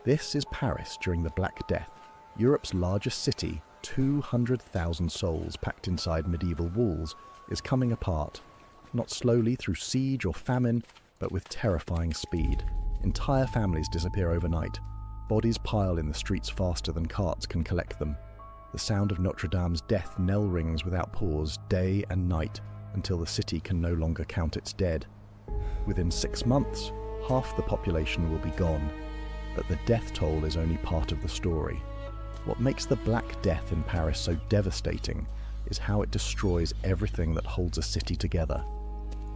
This is Paris during the Black Death, Europe's largest city. 200,000 souls packed inside medieval walls is coming apart, not slowly through siege or famine, but with terrifying speed. Entire families disappear overnight. Bodies pile in the streets faster than carts can collect them. The sound of Notre Dame's death knell rings without pause day and night until the city can no longer count its dead. Within 6 months, half the population will be gone, but the death toll is only part of the story. What makes the Black Death in Paris so devastating is how it destroys everything that holds a city together.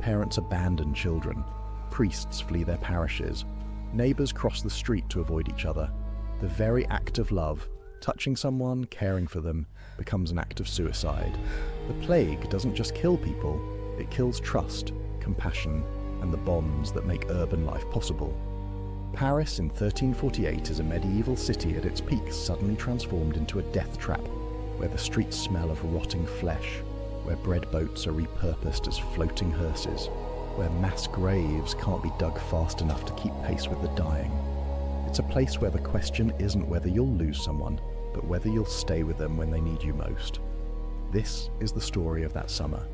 Parents abandon children, priests flee their parishes, neighbours cross the street to avoid each other. The very act of love, touching someone, caring for them, becomes an act of suicide. The plague doesn't just kill people, it kills trust, compassion, and the bonds that make urban life possible. Paris in 1348 is a medieval city at its peak suddenly transformed into a death trap, where the streets smell of rotting flesh, where bread boats are repurposed as floating hearses, where mass graves can't be dug fast enough to keep pace with the dying. It's a place where the question isn't whether you'll lose someone, but whether you'll stay with them when they need you most. This is the story of that summer.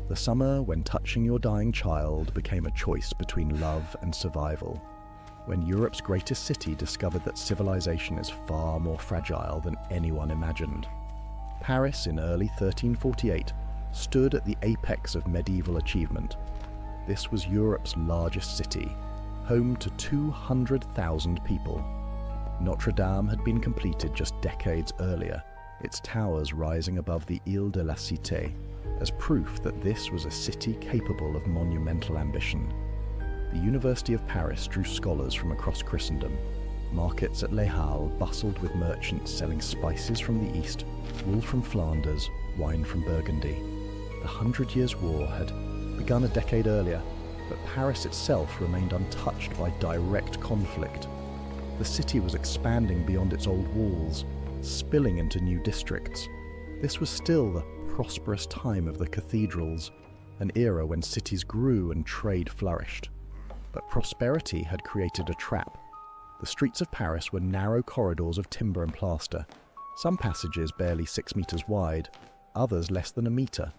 The summer when touching your dying child became a choice between love and survival. When Europe's greatest city discovered that civilization is far more fragile than anyone imagined. Paris in early 1348 stood at the apex of medieval achievement. This was Europe's largest city, home to 200,000 people. Notre Dame had been completed just decades earlier, its towers rising above the Ile de la Cité, as proof that this was a city capable of monumental ambition. The University of Paris drew scholars from across Christendom. Markets at Les Halles bustled with merchants selling spices from the east, wool from Flanders, wine from Burgundy. The 100 Years' War had begun a decade earlier, but Paris itself remained untouched by direct conflict. The city was expanding beyond its old walls, spilling into new districts. This was still the prosperous time of the cathedrals, an era when cities grew and trade flourished. But prosperity had created a trap. The streets of Paris were narrow corridors of timber and plaster, some passages barely 6 meters wide, others less than a meter.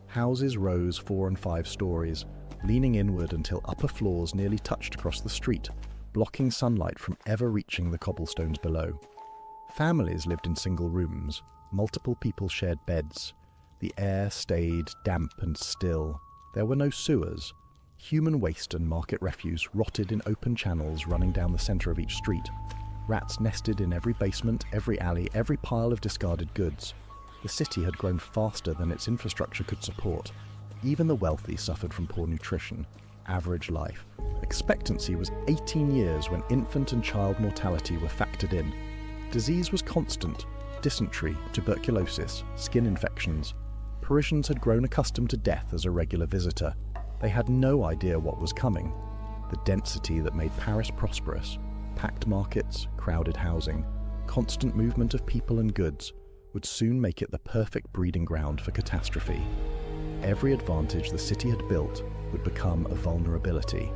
Houses rose 4 and 5 stories, leaning inward until upper floors nearly touched across the street, blocking sunlight from ever reaching the cobblestones below. Families lived in single rooms, multiple people shared beds. The air stayed damp and still. There were no sewers. Human waste and market refuse rotted in open channels running down the centre of each street. Rats nested in every basement, every alley, every pile of discarded goods. The city had grown faster than its infrastructure could support. Even the wealthy suffered from poor nutrition. Average life expectancy was 18 years when infant and child mortality were factored in. Disease was constant: dysentery, tuberculosis, skin infections. Parisians had grown accustomed to death as a regular visitor. They had no idea what was coming. The density that made Paris prosperous, packed markets, crowded housing, constant movement of people and goods, would soon make it the perfect breeding ground for catastrophe. Every advantage the city had built would become a vulnerability.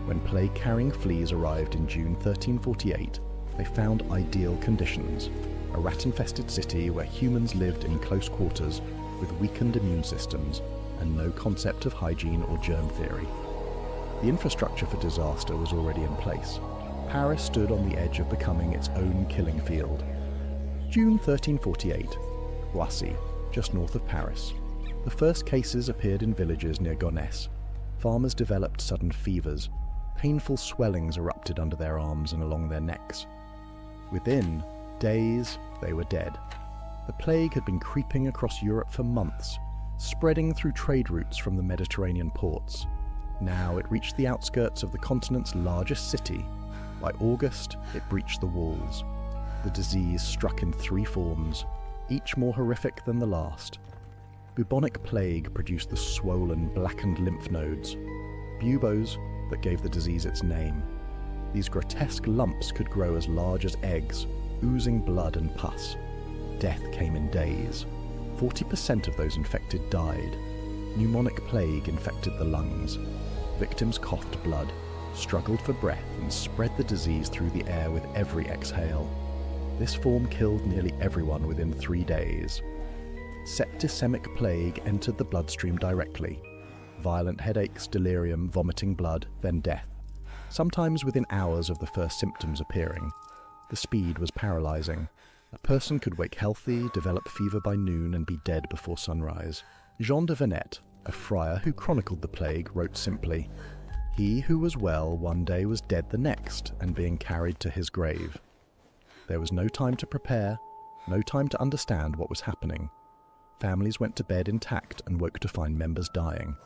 When plague-carrying fleas arrived in June 1348, they found ideal conditions: a rat-infested city where humans lived in close quarters with weakened immune systems and no concept of hygiene or germ theory. The infrastructure for disaster was already in place. Paris stood on the edge of becoming its own killing field. June 1348, Roissy, just north of Paris. The first cases appeared in villages near Gonesse. Farmers developed sudden fevers. Painful swellings erupted under their arms and along their necks. Within days, they were dead. The plague had been creeping across Europe for months, spreading through trade routes from the Mediterranean ports. Now it reached the outskirts of the continent's largest city. By August, it breached the walls. The disease struck in 3 forms, each more horrific than the last. Bubonic plague produced the swollen, blackened lymph nodes, buboes that gave the disease its name. These grotesque lumps could grow as large as eggs, oozing blood and pus. Death came in days. 40% of those infected died. Pneumonic plague infected the lungs. Victims coughed blood. struggled for breath and spread the disease through the air with every exhale. This form killed nearly everyone within 3 days. Septicemic plague entered the bloodstream directly. Violent headaches, delirium, vomiting blood, then death. Sometimes within hours of the first symptoms appearing. The speed was paralyzing. A person could wake healthy, develop fever by noon, and be dead before sunrise. Jean de Venette, a friar who chronicled the plague, wrote simply, "He who was well one day was dead the next, and being carried to his grave." There was no time to prepare, no time to understand what was happening. Families went to bed intact and woke to find members dying.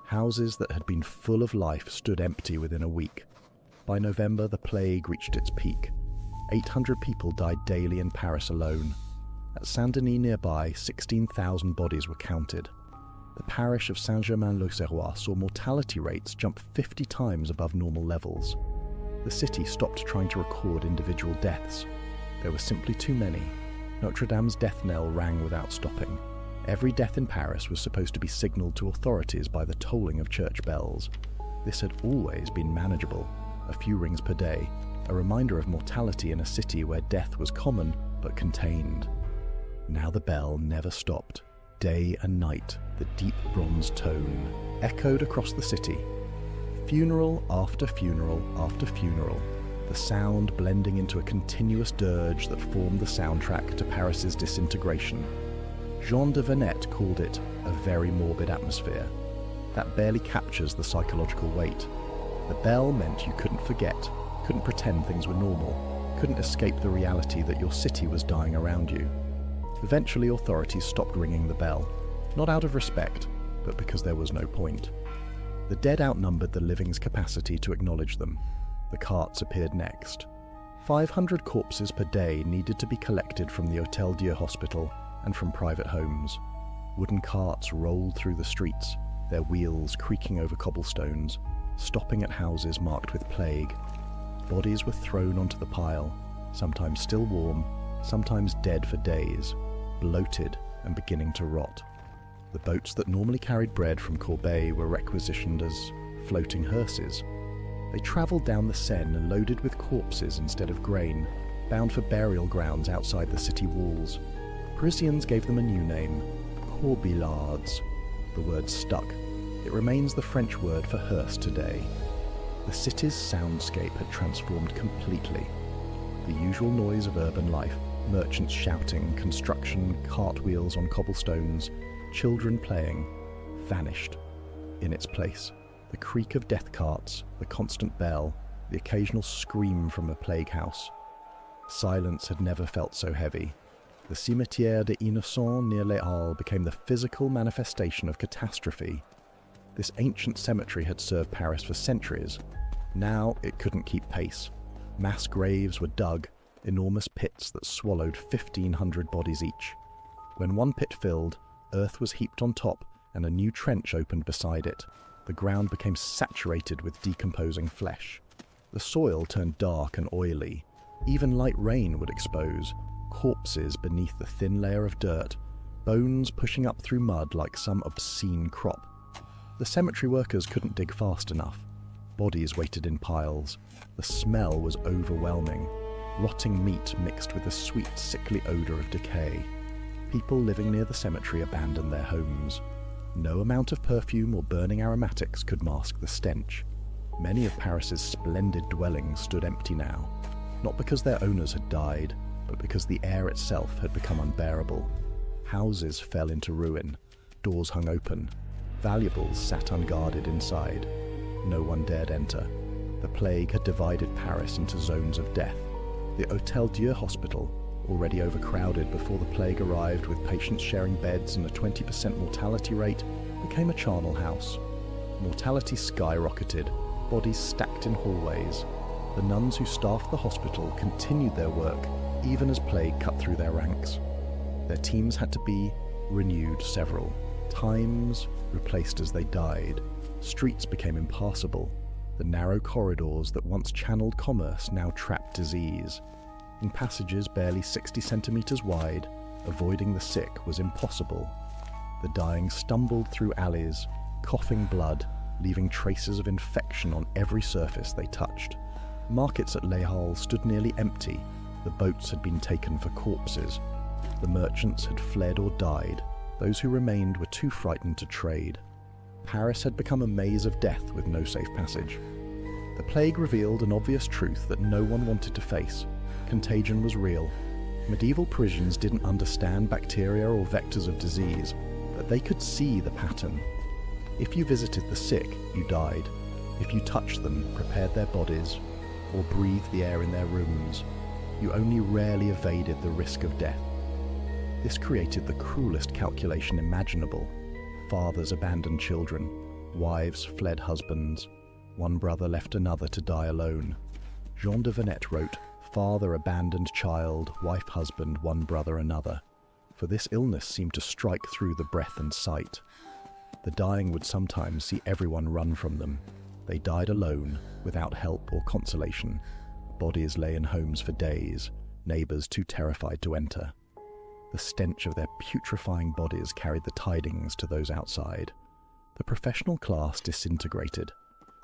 Houses that had been full of life stood empty within a week. By November, the plague reached its peak. 800 people died daily in Paris alone. At Saint-Denis nearby, 16,000 bodies were counted. The parish of Saint-Germain-l'Auxerrois saw mortality rates jump 50 times above normal levels. The city stopped trying to record individual deaths. There were simply too many. Notre Dame's death knell rang without stopping. Every death in Paris was supposed to be signalled to authorities by the tolling of church bells. This had always been manageable, a few rings per day, a reminder of mortality in a city where death was common but contained. Now the bell never stopped. Day and night, the deep bronze tone echoed across the city. Funeral after funeral after funeral, the sound blending into a continuous dirge that formed the soundtrack to Paris's disintegration. Jean de Venette called it a very morbid atmosphere. That barely captures the psychological weight. The bell meant you couldn't forget, couldn't pretend things were normal, couldn't escape the reality that your city was dying around you. Eventually, authorities stopped ringing the bell, not out of respect, but because there was no point. The dead outnumbered the living's capacity to acknowledge them. The carts appeared next. 500 corpses per day needed to be collected from the Hôtel Dieu hospital and from private homes. Wooden carts rolled through the streets, their wheels creaking over cobblestones, stopping at houses marked with plague. Bodies were thrown onto the pile, sometimes still warm, sometimes dead for days, bloated and beginning to rot. The boats that normally carried bread from Corbeil were requisitioned as floating hearses. They travelled down the Seine loaded with corpses instead of grain, bound for burial grounds outside the city walls. Parisians gave them a new name, corbillards. The word stuck. It remains the French word for hearse today. The city's soundscape had transformed completely. The usual noise of urban life, merchants shouting, construction, cartwheels on cobblestones, children playing, vanished. In its place, the creak of death carts, the constant bell, the occasional scream from a plague house. Silence had never felt so heavy. The Cimetière des Innocents near Les Halles became the physical manifestation of catastrophe. This ancient cemetery had served Paris for centuries. Now it couldn't keep pace. Mass graves were dug, enormous pits that swallowed 1,500 bodies each. When one pit filled, earth was heaped on top and a new trench opened beside it. The ground became saturated with decomposing flesh. The soil turned dark and oily. Even light rain would expose corpses beneath the thin layer of dirt, bones pushing up through mud like some obscene crop. The cemetery workers couldn't dig fast enough. Bodies waited in piles. The smell was overwhelming. Rotting meat mixed with the sweet, sickly odour of decay. People living near the cemetery abandoned their homes. No amount of perfume or burning aromatics could mask the stench. Many of Paris's splendid dwellings stood empty now, not because their owners had died, but because the air itself had become unbearable. Houses fell into ruin, doors hung open, valuables sat unguarded inside. No one dared enter. The plague had divided Paris into zones of death. The Hôtel Dieu hospital, already overcrowded before the plague arrived with patients sharing beds and a 20% mortality rate, became a charnel house. Mortality skyrocketed, bodies stacked in hallways. The nuns who staffed the hospital continued their work even as plague cut through their ranks. Their teams had to be renewed several times, replaced as they died. Streets became impassable. The narrow corridors that once channeled commerce now trapped disease. In passages barely 60 centimetres wide, avoiding the sick was impossible. The dying stumbled through alleys, coughing blood, leaving traces of infection on every surface they touched. Markets at Les Halles stood nearly empty. The boats had been taken for corpses. The merchants had fled or died. Those who remained were too frightened to trade. Paris had become a maze of death with no safe passage. The plague revealed an obvious truth that no one wanted to face. Contagion was real. Medieval Parisians didn't understand bacteria or vectors of disease, but they could see the pattern. If you visited the sick, you died. If you touched them, prepared their bodies, or breathed the air in their rooms, you only rarely evaded the risk of death. This created the cruelest calculation imaginable. Fathers abandoned children, wives fled husbands, one brother left another to die alone. Jean de Venette wrote, "Father abandoned child, wife husband, one brother another," for this illness seemed to strike through the breath and sight. The dying would sometimes see everyone run from them. They died alone, without help or consolation. Bodies lay in homes for days, neighbours too terrified to enter. The stench of their putrefying bodies carried the tidings to those outside. The professional class disintegrated.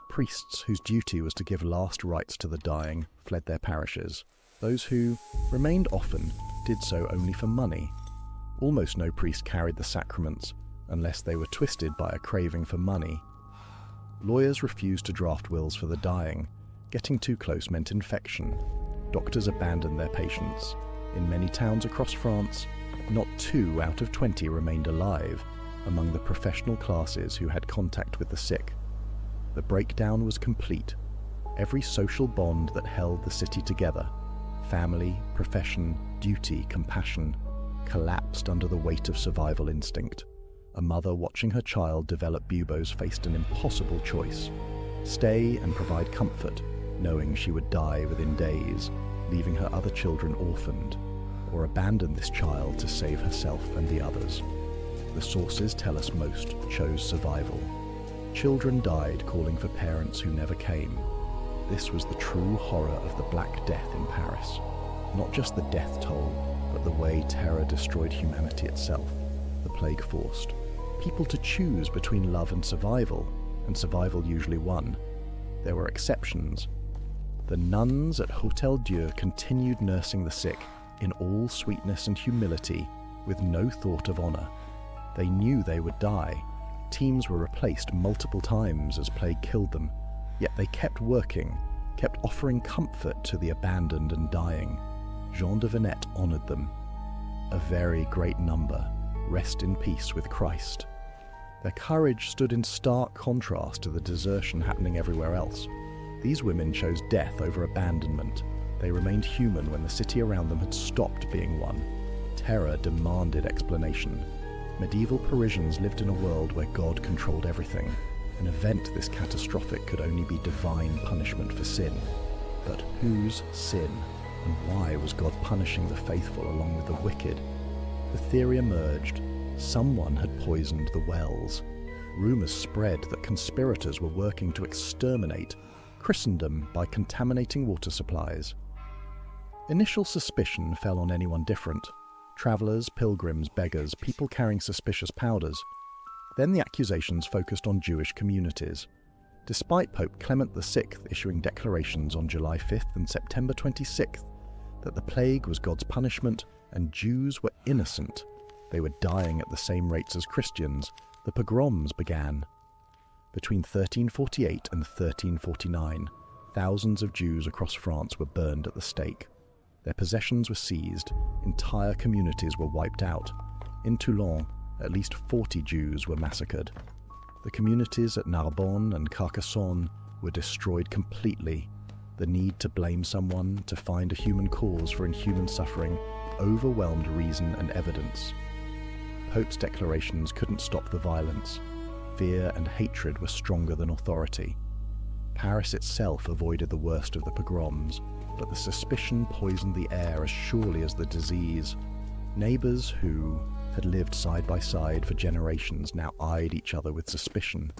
Priests, whose duty was to give last rites to the dying, fled their parishes. Those who remained often did so only for money. Almost no priest carried the sacraments, unless they were twisted by a craving for money. Lawyers refused to draft wills for the dying. Getting too close meant infection. Doctors abandoned their patients. In many towns across France, not 2 out of 20 remained alive among the professional classes who had contact with the sick. The breakdown was complete. Every social bond that held the city together, family, profession, duty, compassion, collapsed under the weight of survival instinct. A mother watching her child develop buboes faced an impossible choice: stay and provide comfort, knowing she would die within days, leaving her other children orphaned, or abandon this child to save herself and the others. The sources tell us most chose survival. Children died calling for parents who never came. This was the true horror of the Black Death in Paris. Not just the death toll, but the way terror destroyed humanity itself. The plague forced people to choose between love and survival survival usually won. There were exceptions. The nuns at Hôtel Dieu continued nursing the sick in all sweetness and humility, with no thought of honor. They knew they would die. Teams were replaced multiple times as plague killed them, yet they kept working, kept offering comfort to the abandoned and dying. Jean de Venette honored them. A very great number rest in peace with Christ. Their courage stood in stark contrast to the desertion happening everywhere else. These women chose death over abandonment. They remained human when the city around them had stopped being one. Terror demanded explanation. Medieval Parisians lived in a world where God controlled everything. An event this catastrophic could only be divine punishment for sin. But whose sin? And why was God punishing the faithful along with the wicked? The theory emerged. Someone had poisoned the wells. Rumours spread that conspirators were working to exterminate Christendom by contaminating water supplies. Initial suspicion fell on anyone different. Travellers, pilgrims, beggars, people carrying suspicious powders. Then the accusations focused on Jewish communities. Despite Pope Clement VI issuing declarations on July 5th and September 26th that the plague was God's punishment and Jews were innocent, they were dying at the same rates as Christians, the pogroms began. Between 1348 and 1349, thousands of Jews across France were burned at the stake. Their possessions were seized, entire communities were wiped out. In Toulon, at least 40 Jews were massacred. The communities at Narbonne and Carcassonne were destroyed completely. The need to blame someone, to find a human cause for inhuman suffering, overwhelmed reason and evidence. Pope's declarations couldn't stop the violence. Fear and hatred were stronger than authority. Paris itself avoided the worst of the pogroms, but the suspicion poisoned the air as surely as the disease. Neighbours who had lived side by side for generations now eyed each other with suspicion.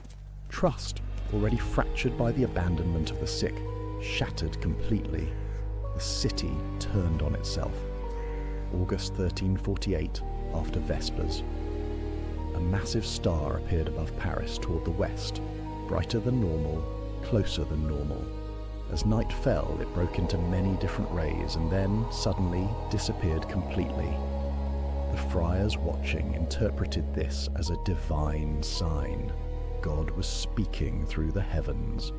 Trust, already fractured by the abandonment of the sick, shattered completely. The city turned on itself. August 1348, after Vespers. A massive star appeared above Paris toward the west. brighter than normal, closer than normal. As night fell, it broke into many different rays and then, suddenly, disappeared completely. The friars watching interpreted this as a divine sign. God was speaking through the heavens.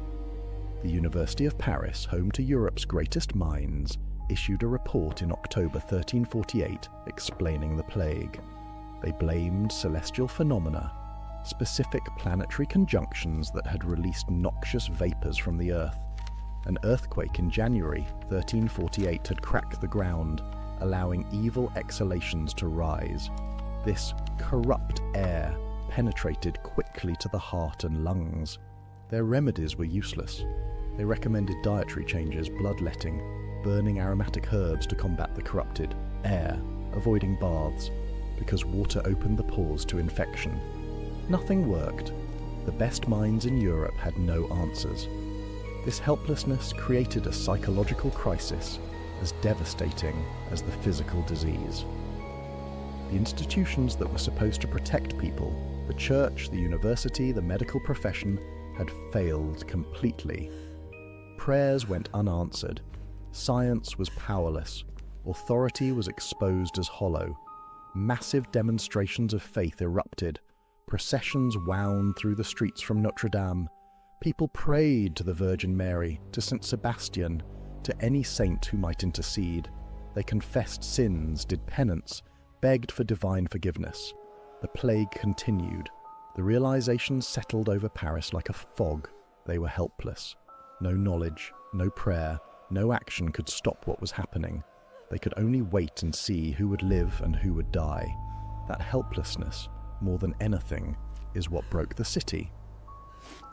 The University of Paris, home to Europe's greatest minds, issued a report in October 1348 explaining the plague. They blamed celestial phenomena, specific planetary conjunctions that had released noxious vapors from the Earth. An earthquake in January 1348 had cracked the ground, allowing evil exhalations to rise. This corrupt air penetrated quickly to the heart and lungs. Their remedies were useless. They recommended dietary changes, bloodletting, burning aromatic herbs to combat the corrupted air, avoiding baths, because water opened the pores to infection. Nothing worked. The best minds in Europe had no answers. This helplessness created a psychological crisis as devastating as the physical disease. The institutions that were supposed to protect people, the church, the university, the medical profession, had failed completely. Prayers went unanswered. Science was powerless. Authority was exposed as hollow. Massive demonstrations of faith erupted. Processions wound through the streets from Notre Dame. People prayed to the Virgin Mary, to Saint Sebastian, to any saint who might intercede. They confessed sins, did penance, begged for divine forgiveness. The plague continued. The realization settled over Paris like a fog. They were helpless. No knowledge, no prayer, no action could stop what was happening. They could only wait and see who would live and who would die. That helplessness, more than anything, is what broke the city.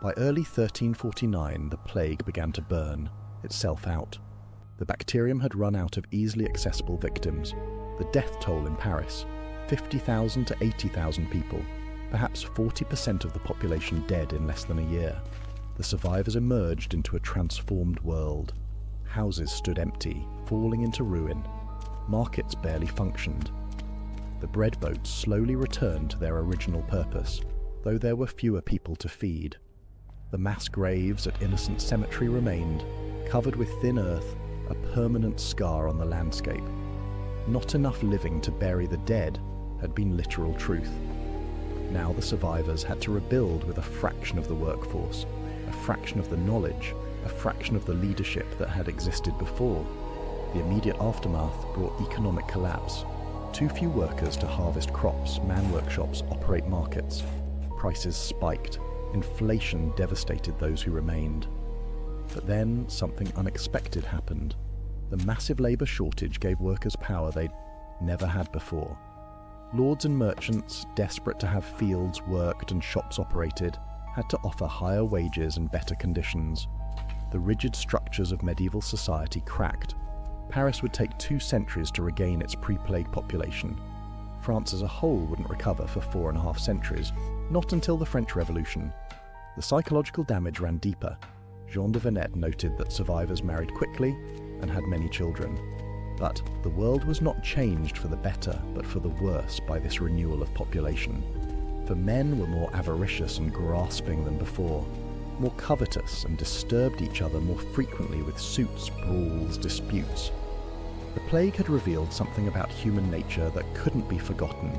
By early 1349, the plague began to burn itself out. The bacterium had run out of easily accessible victims. The death toll in Paris, 50,000 to 80,000 people, perhaps 40% of the population dead in less than a year. The survivors emerged into a transformed world. Houses stood empty, falling into ruin. Markets barely functioned. The bread boats slowly returned to their original purpose, though there were fewer people to feed. The mass graves at Innocent Cemetery remained, covered with thin earth, a permanent scar on the landscape. Not enough living to bury the dead had been literal truth. Now the survivors had to rebuild with a fraction of the workforce, a fraction of the knowledge, a fraction of the leadership that had existed before. The immediate aftermath brought economic collapse. Too few workers to harvest crops, man workshops, operate markets. Prices spiked. Inflation devastated those who remained. But then something unexpected happened. The massive labour shortage gave workers power they'd never had before. Lords and merchants, desperate to have fields worked and shops operated, had to offer higher wages and better conditions. The rigid structures of medieval society cracked. Paris would take 2 centuries to regain its pre-plague population. France as a whole wouldn't recover for 4.5 centuries, not until the French Revolution. The psychological damage ran deeper. Jean de Venette noted that survivors married quickly and had many children. But the world was not changed for the better, but for the worse by this renewal of population. For men were more avaricious and grasping than before, more covetous and disturbed each other more frequently with suits, brawls, disputes. The plague had revealed something about human nature that couldn't be forgotten.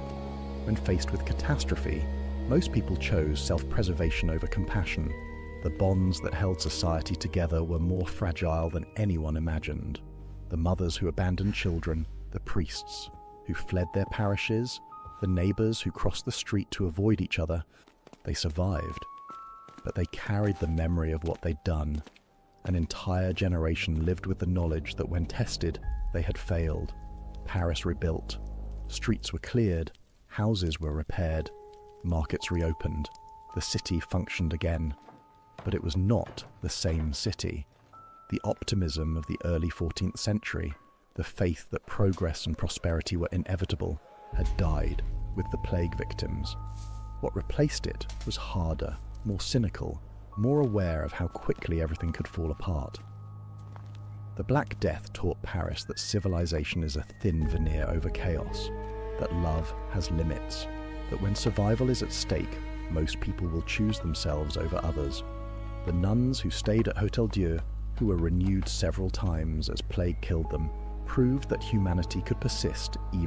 When faced with catastrophe, most people chose self-preservation over compassion. The bonds that held society together were more fragile than anyone imagined. The mothers who abandoned children, the priests who fled their parishes, the neighbours who crossed the street to avoid each other, they survived. But they carried the memory of what they'd done. An entire generation lived with the knowledge that when tested, they had failed. Paris rebuilt. Streets were cleared. Houses were repaired. Markets reopened. The city functioned again. But it was not the same city. The optimism of the early 14th century, the faith that progress and prosperity were inevitable, had died with the plague victims. What replaced it was harder, more cynical, more aware of how quickly everything could fall apart. The Black Death taught Paris that civilization is a thin veneer over chaos, that love has limits, that when survival is at stake, most people will choose themselves over others. The nuns who stayed at Hotel Dieu, who were renewed several times as plague killed them, proved that humanity could persist even